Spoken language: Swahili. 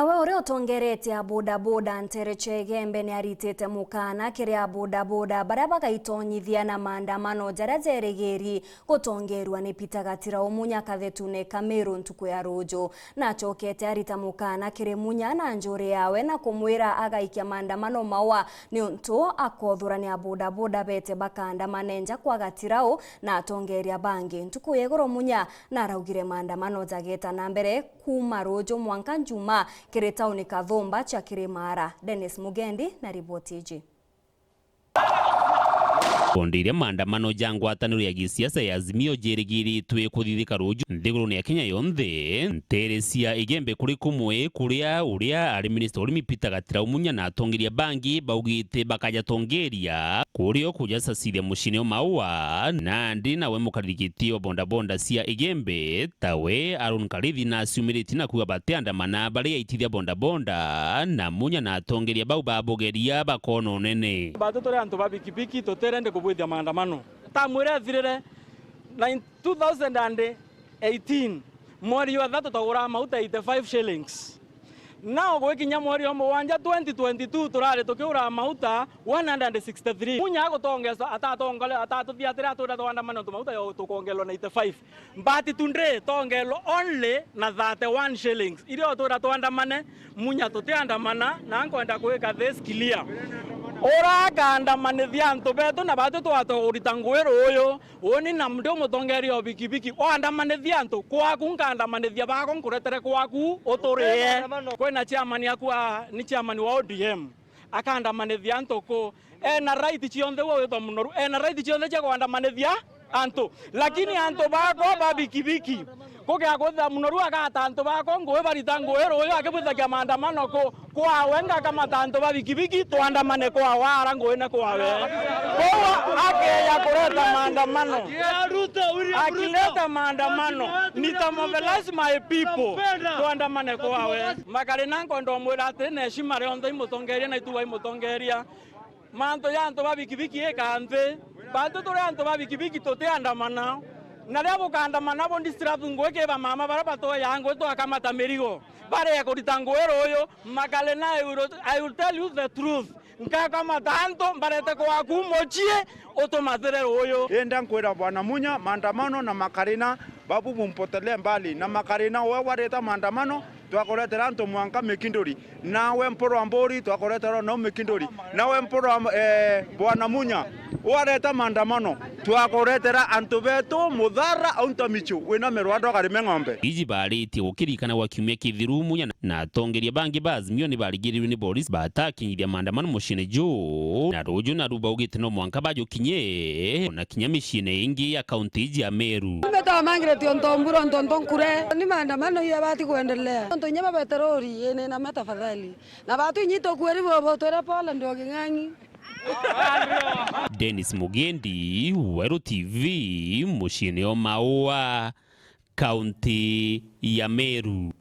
Nawe uri utongerete a bodaboda Ntereche Igembe ni aritete mukana kiria bodaboda baria bagaitonyithia na maandamano jaria jerigeri gutongerwa ni Peter Gatirau Munya Kathetune Kamiru ntuku ya rujo na achokete arita mukana kiri Munya na njuri yawe na kumwira agaikia maandamano mawa ni untu akothurania bodaboda bete bakaandamane nja kwa Gatirau na atongeria bangi ntuku yegoro Munya na araugire maandamano jageta na mbere kuma rujo mwanka njuma kiri tauni Kathumba cha Kirimara. Dennis Mugendi na ripoti hii. Kondire maandamano jangwataniro ya gisiasa ya Azimio jerigiri twe kuthithika ruju nthiguru ni ya Kenya yonthe Nterecia Igembe kuri kumwe kuria uria ari minister urimi Peter Gatirau Munya na atongeria bangi baugite bakaja tongeria kurio kujasasiria mushine maua nandi nawe mukaririkitio bonda cia Igembe tawe Arun Karithi na asumiriti na kuga bateandamana bari yaitithia bonda na Munya na atongeria bau babogeria bakono nene batotore antu babikipiki toterende kubwithia maandamano tamwire thirire 2018 mweri wa thatu tagura mauta 85 shillings nao gwikinya mweri wa mwanja 2022 turare tukiura mauta 163 Munya agutongeza atatuthiatira tura twandamano tumauta yo tukongelwa na 85 mbati tundre tongelo only na 31 shillings irio tura twandamane Munya tutiandamana na nkwenda kuika this clear ora kaandamanithia antu betu na batu twatugurita ngwiro uyu woni na mndu mutongeri o bikibiki o andamanithia antu kwaku nkandamanithia bako nkuretere kwaku uturie kwina chairman yakwa ni chairman wa ODM akandamanithia antu ko ena right chionthe wo wito munoru ena right chionthe cha kwandamanithia antu lakini antu bako babikibiki kugia gutha munoru agata antu bako ngwe barita ngwiro uyu akibuthakia maandamano ko kwa wenga kama tanto babikibiki tuandamane kwa wara ngwe na kwa we kwa akeya kuleta maandamano akileta maandamano nitamobilize my people tuandamane kwa we makare nanko ndo mwira ati na heshima rionthe imutongeria na ituwa imutongeria manto ya antu babikibiki ekanthe bantu turi antu babikibiki tutiandamana na leo bukandamana bo distract ngweke ba mama bara bato yango to akamata merigo bare ya kurita ngwero oyo makale na I will tell you the truth nkaka matanto barete ko akumochie otomaterero oyo enda nkwera bwana Munya maandamano na makarina babu mumpotele mbali na makarina wewe wareta maandamano twakoretera antu mwanka Mekindori nawe mporo ambori twakoretera no Mekindori nawe mporo bwana Munya wareta maandamano twakoretera antu betu muthara aunta michu wina merwado garime ng'ombe iji bariti gukirikana wa kiumia kithiru Munya na atongeria bangi ba Azimio ni barigiriwe ni boris batakinyiria maandamano mushine jo na ruju na ruba ugite no mwanka bajo kinye na kinya mishine ingi ya kaunti ya Meru meta mangire tiontomburo ntontonkure ni maandamano ya bati kuendelea ntonyama petroli ene na matafadhali na batu nyito kweri bobo tora pole ndio ging'angi. Dennis Mugendi, Wero TV, mushine o maua, kaunti ya Meru.